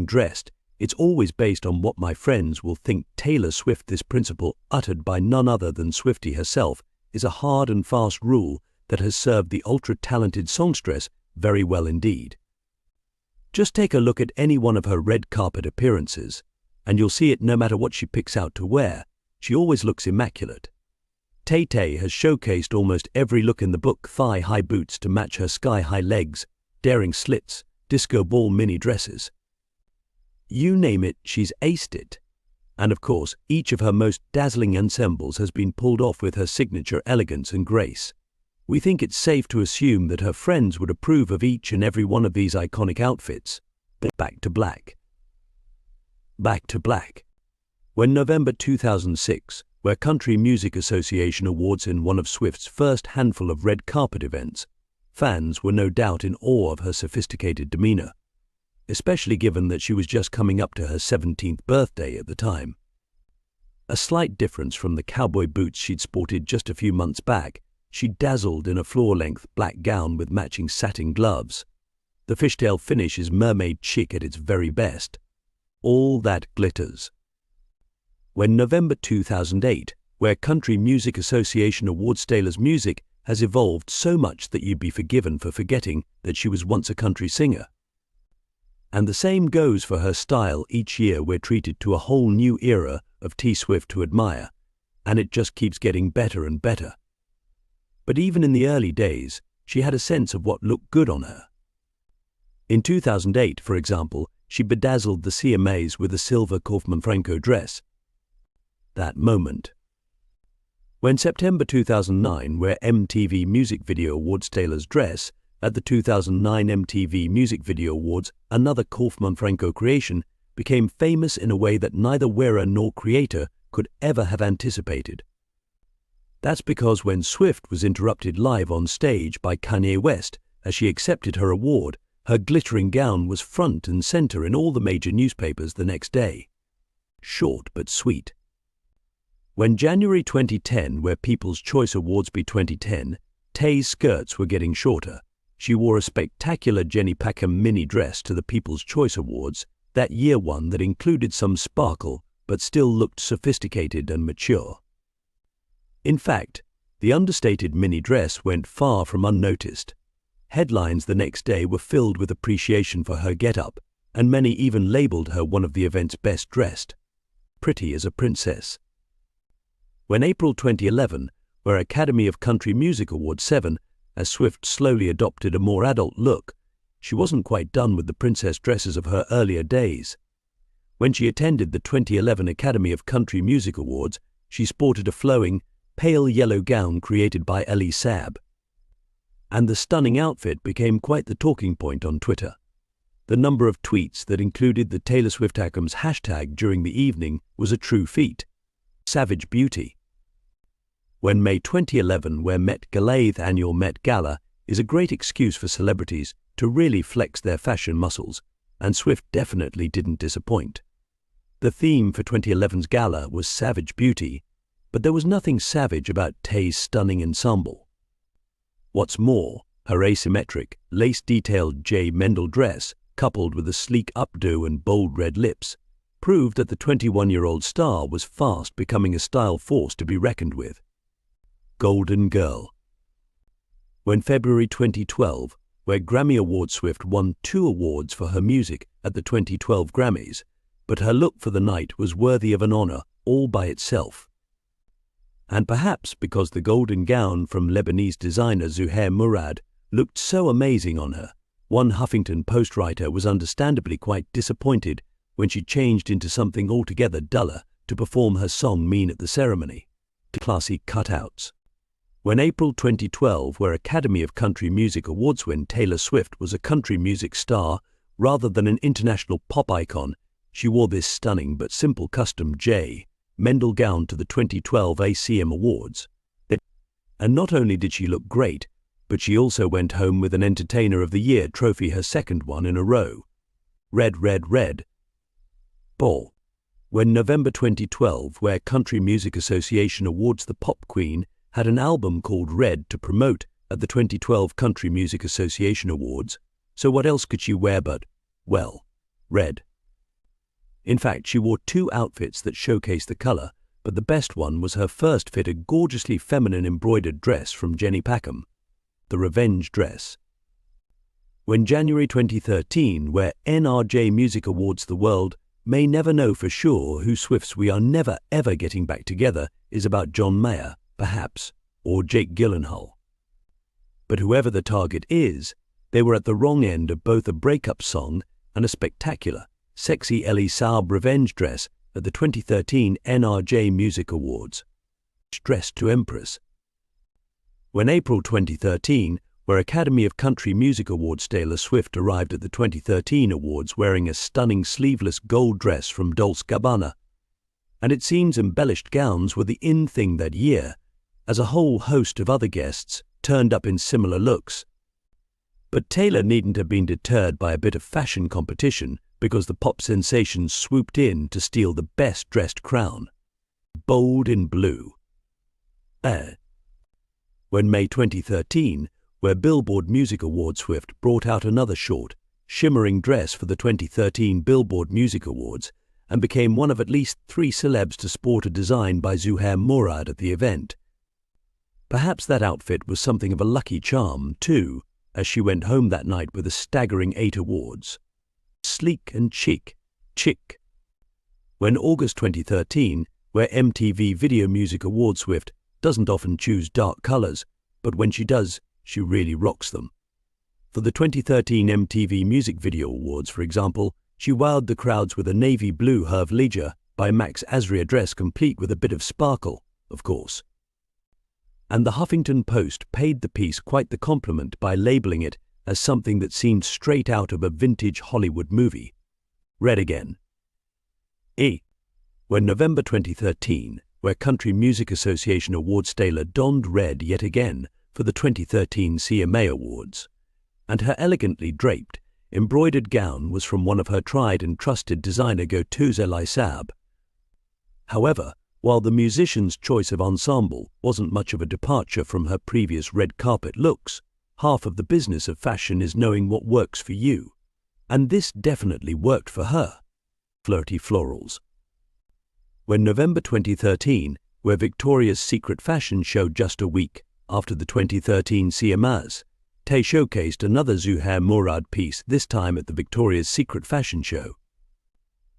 Dressed, it's always based on what my friends will think. Taylor Swift. This principle, uttered by none other than Swifty herself, is a hard and fast rule that has served the ultra-talented songstress very well indeed. Just take a look at any one of her red carpet appearances, and you'll see it. No matter what she picks out to wear, she always looks immaculate. Tay-Tay has showcased almost every look in the book: thigh-high boots to match her sky-high legs, daring slits, disco ball mini dresses. You name it, she's aced it. And of course, each of her most dazzling ensembles has been pulled off with her signature elegance and grace. We think it's safe to assume that her friends would approve of each and every one of these iconic outfits. But back to black. Back to black. When November 2006, where Country Music Association Awards in one of Swift's first handful of red carpet events, fans were no doubt in awe of her sophisticated demeanor, especially given that she was just coming up to her 17th birthday at the time. A slight difference from the cowboy boots she'd sported just a few months back, she dazzled in a floor-length black gown with matching satin gloves. The fishtail finish is mermaid chic at its very best. All that glitters. When November 2008, where Country Music Association Awards, Taylor's music has evolved so much that you'd be forgiven for forgetting that she was once a country singer. And the same goes for her style. Each year we're treated to a whole new era of T Swift to admire, and it just keeps getting better and better. But even in the early days, she had a sense of what looked good on her. In 2008, for example, she bedazzled the CMAs with a silver Kaufman Franco dress. That moment. When September 2009, where MTV Music Video Awards, Taylor's dress at the 2009 MTV Music Video Awards, another Kaufman Franco creation, became famous in a way that neither wearer nor creator could ever have anticipated. That's because when Swift was interrupted live on stage by Kanye West as she accepted her award, her glittering gown was front and center in all the major newspapers the next day. Short but sweet. When January 2010, where People's Choice Awards be 2010, Tay's skirts were getting shorter, she wore a spectacular Jenny Packham mini dress to the People's Choice Awards, that year one, that included some sparkle but still looked sophisticated and mature. In fact, the understated mini dress went far from unnoticed. Headlines the next day were filled with appreciation for her get-up, and many even labeled her one of the event's best dressed. Pretty as a princess. When April 2011, where Academy of Country Music Awards 7, as Swift slowly adopted a more adult look, she wasn't quite done with the princess dresses of her earlier days. When she attended the 2011 Academy of Country Music Awards, she sported a flowing, pale yellow gown created by Elie Saab. And the stunning outfit became quite the talking point on Twitter. The number of tweets that included the Taylor Swift Ackham's hashtag during the evening was a true feat. Savage beauty. When May 2011, where Met Gala's annual Met Gala is a great excuse for celebrities to really flex their fashion muscles, and Swift definitely didn't disappoint. The theme for 2011's gala was savage beauty, but there was nothing savage about Tay's stunning ensemble. What's more, her asymmetric, lace-detailed J. Mendel dress, coupled with a sleek updo and bold red lips, proved that the 21-year-old star was fast becoming a style force to be reckoned with. Golden Girl. When February 2012, where Grammy Award Swift won 2 awards for her music at the 2012 Grammys, but her look for the night was worthy of an honor all by itself. And perhaps because the golden gown from Lebanese designer Zuhair Murad looked so amazing on her, one Huffington Post writer was understandably quite disappointed when she changed into something altogether duller to perform her song Mean at the ceremony. Classy cutouts. When April 2012, where Academy of Country Music Awards, when Taylor Swift was a country music star rather than an international pop icon, she wore this stunning but simple custom J. Mendel gown to the 2012 ACM Awards. And not only did she look great, but she also went home with an Entertainer of the Year trophy, her second one in a row. Red, red, red. Ball. When November 2012, where Country Music Association Awards, the Pop Queen had an album called Red to promote at the 2012 Country Music Association Awards, so what else could she wear but, well, red? In fact, she wore two outfits that showcased the color, but the best one was her first fitted gorgeously feminine embroidered dress from Jenny Packham, the Revenge dress. When January 2013, where NRJ Music Awards the world may never know for sure who Swifts We Are Never Ever Getting Back Together is about John Mayer, perhaps, or Jake Gyllenhaal. But whoever the target is, they were at the wrong end of both a breakup song and a spectacular, sexy Ellie Saub revenge dress at the 2013 NRJ Music Awards. Dressed to Empress. When April 2013, where Academy of Country Music Awards Taylor Swift arrived at the 2013 awards wearing a stunning sleeveless gold dress from Dolce & Gabbana, and it seems embellished gowns were the in thing that year, as a whole host of other guests turned up in similar looks. But Taylor needn't have been deterred by a bit of fashion competition because the pop sensation swooped in to steal the best-dressed crown. Bold in blue. When May 2013, where Billboard Music Awards Swift brought out another short, shimmering dress for the 2013 Billboard Music Awards and became one of at least 3 celebs to sport a design by Zuhair Murad at the event. Perhaps that outfit was something of a lucky charm, too, as she went home that night with a staggering 8 awards. Sleek and chic. When August 2013, where MTV Video Music Awards Swift doesn't often choose dark colors, but when she does, she really rocks them. For the 2013 MTV Music Video Awards, for example, she wowed the crowds with a navy blue Herve Leisure by Max Azria dress complete with a bit of sparkle, of course. And the Huffington Post paid the piece quite the compliment by labeling it as something that seemed straight out of a vintage Hollywood movie. Red again. When November 2013, where Country Music Association Awards Taylor donned red yet again for the 2013 CMA Awards, and her elegantly draped, embroidered gown was from one of her tried and trusted designer go-tos Ellie Saub. However, while the musician's choice of ensemble wasn't much of a departure from her previous red carpet looks, half of the business of fashion is knowing what works for you, and this definitely worked for her. Flirty florals. When November 2013, where Victoria's Secret fashion showed just a week after the 2013 CMAs, Tay showcased another Zuhair Murad piece, this time at the Victoria's Secret fashion show.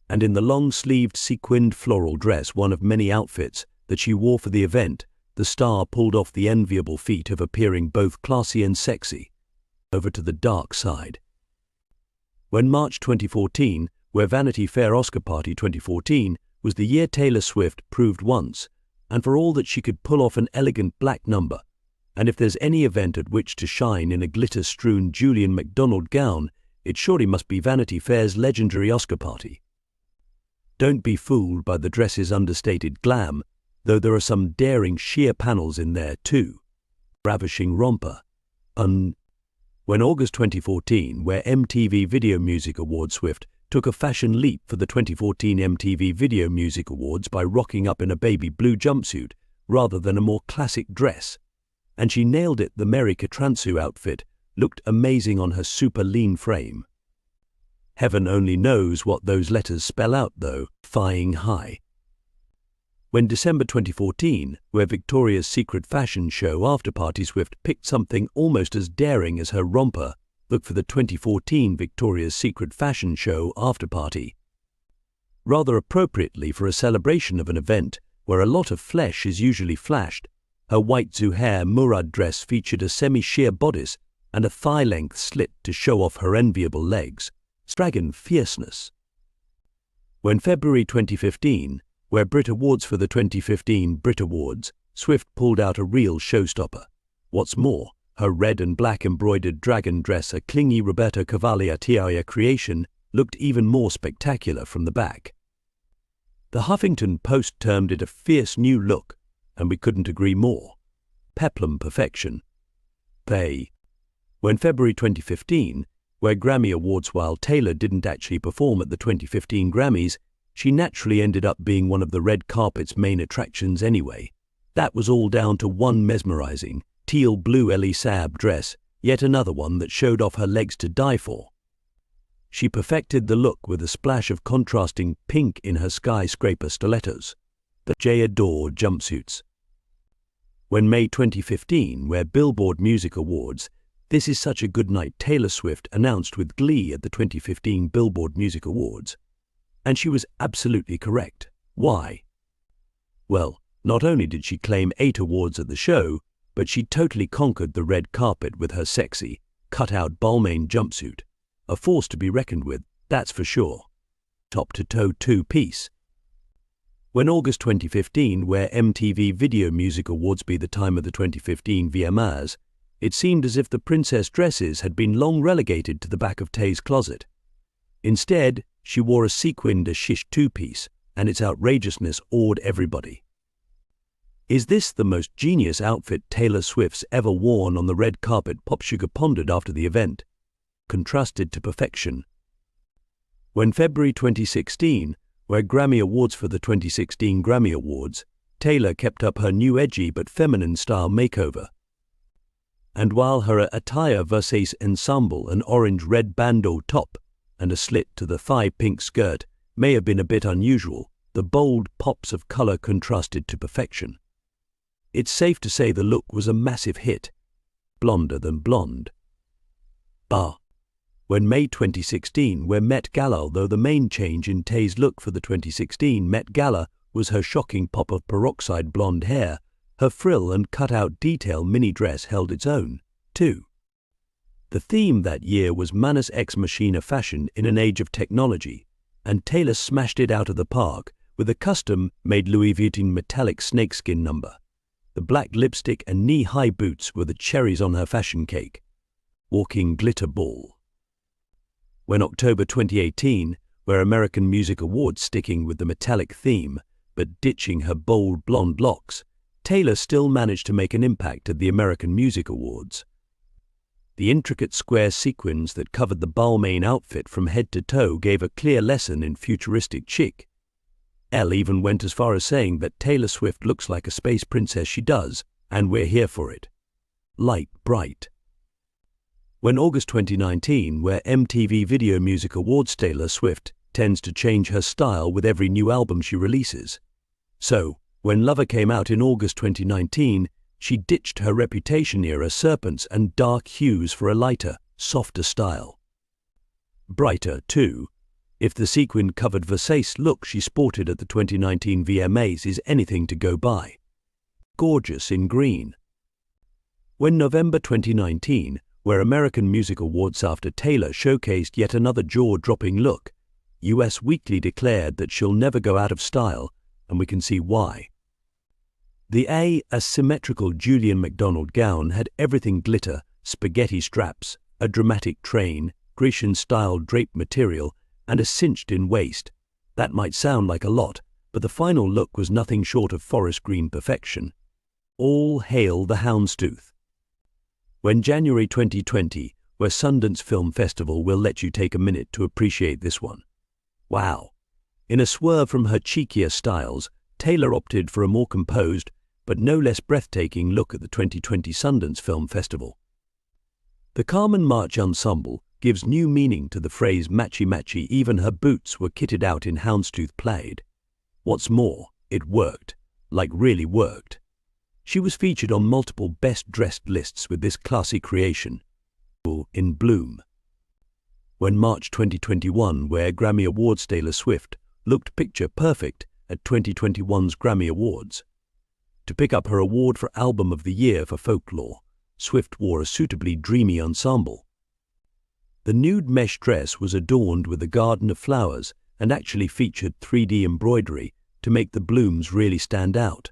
And in the long-sleeved sequined floral dress, one of many outfits that she wore for the event, the star pulled off the enviable feat of appearing both classy and sexy, over to the dark side. When March 2014, where Vanity Fair Oscar Party 2014 was the year Taylor Swift proved once, and for all that she could pull off an elegant black number, and if there's any event at which to shine in a glitter-strewn Julian MacDonald gown, it surely must be Vanity Fair's legendary Oscar Party. Don't be fooled by the dress's understated glam, though there are some daring sheer panels in there too. Ravishing romper. When August 2014, where MTV Video Music Awards Swift took a fashion leap for the 2014 MTV Video Music Awards by rocking up in a baby blue jumpsuit rather than a more classic dress, and she nailed it. The Mary Katransu outfit looked amazing on her super lean frame. Heaven only knows what those letters spell out though, flying high. When December 2014, where Victoria's Secret fashion show After Party Swift picked something almost as daring as her romper, look for the 2014 Victoria's Secret fashion show After Party. Rather appropriately for a celebration of an event where a lot of flesh is usually flashed, her white Zuhair Murad dress featured a semi-sheer bodice and a thigh-length slit to show off her enviable legs. Dragon fierceness. When February 2015, where Brit Awards for the 2015 Brit Awards, Swift pulled out a real showstopper. What's more, her red and black embroidered dragon dress, a clingy Roberto Cavalli Attiaia creation, looked even more spectacular from the back. The Huffington Post termed it a fierce new look, and we couldn't agree more. Peplum perfection. When February 2015, where Grammy Awards, while Taylor didn't actually perform at the 2015 Grammys, she naturally ended up being one of the red carpet's main attractions anyway. That was all down to one mesmerizing, teal-blue Elisab dress, yet another one that showed off her legs to die for. She perfected the look with a splash of contrasting pink in her skyscraper stilettos, the J adored jumpsuits. When May 2015 were Billboard Music Awards, "This is such a good night," Taylor Swift announced with glee at the 2015 Billboard Music Awards. And she was absolutely correct. Why? Well, not only did she claim 8 awards at the show, but she totally conquered the red carpet with her sexy, cut-out Balmain jumpsuit. A force to be reckoned with, that's for sure. Top-to-toe two-piece. When August 2015 were MTV Video Music Awards be the time of the 2015 VMAs, it seemed as if the princess dresses had been long relegated to the back of Tay's closet. Instead, she wore a sequined shish two-piece, and its outrageousness awed everybody. Is this the most genius outfit Taylor Swift's ever worn on the red carpet? PopSugar pondered after the event. Contrasted to perfection. When February 2016 were Grammy Awards for the 2016 Grammy Awards, Taylor kept up her new edgy but feminine style makeover. And while her attire Versace ensemble, an orange-red bandeau top, and a slit to the thigh pink skirt may have been a bit unusual, the bold pops of color contrasted to perfection. It's safe to say the look was a massive hit. Blonder than blonde. Bah. When May 2016 were Met Gala, although the main change in Tay's look for the 2016 Met Gala was her shocking pop of peroxide blonde hair, her frill and cut-out detail mini dress held its own, too. The theme that year was Manus ex machina fashion in an age of technology, and Taylor smashed it out of the park with a custom-made Louis Vuitton metallic snakeskin number. The black lipstick and knee-high boots were the cherries on her fashion cake. Walking glitter ball. When October 2018 were American Music Awards, sticking with the metallic theme, but ditching her bold blonde locks, Taylor still managed to make an impact at the American Music Awards. The intricate square sequins that covered the Balmain outfit from head to toe gave a clear lesson in futuristic chic. Elle even went as far as saying that Taylor Swift looks like a space princess. She does, and we're here for it. Light bright. When August 2019 were MTV Video Music Awards, Taylor Swift tends to change her style with every new album she releases. So, when Lover came out in August 2019, she ditched her Reputation-era serpents and dark hues for a lighter, softer style. Brighter, too, if the sequin-covered Versace look she sported at the 2019 VMAs is anything to go by. Gorgeous in green. When November 2019 were American Music Awards, after Taylor showcased yet another jaw-dropping look, US Weekly declared that she'll never go out of style, and we can see why. The asymmetrical Julian MacDonald gown had everything glitter, spaghetti straps, a dramatic train, Grecian-style draped material, and a cinched-in waist. That might sound like a lot, but the final look was nothing short of forest green perfection. All hail the houndstooth. When January 2020 were Sundance Film Festival, we'll let you take a minute to appreciate this one. Wow. In a swerve from her cheekier styles, Taylor opted for a more composed, but no less breathtaking look at the 2020 Sundance Film Festival. The Carmen March ensemble gives new meaning to the phrase matchy-matchy. Even her boots were kitted out in houndstooth plaid. What's more, it worked, like really worked. She was featured on multiple best-dressed lists with this classy creation. In bloom. When March 2021 were Grammy Awards, Taylor Swift looked picture perfect at 2021's Grammy Awards. To pick up her award for Album of the Year for Folklore, Swift wore a suitably dreamy ensemble. The nude mesh dress was adorned with a garden of flowers and actually featured 3D embroidery to make the blooms really stand out.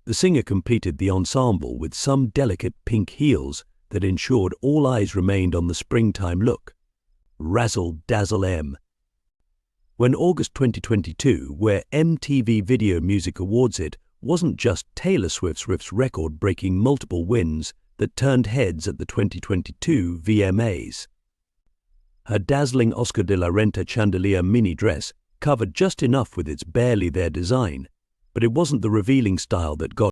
The singer completed the ensemble with some delicate pink heels that ensured all eyes remained on the springtime look. Razzle dazzle M. When August 2022 were MTV Video Music Awards, it wasn't just Taylor Swift's record-breaking multiple wins that turned heads at the 2022 VMAs. Her dazzling Oscar de la Renta chandelier mini dress covered just enough with its barely there design, but it wasn't the revealing style that got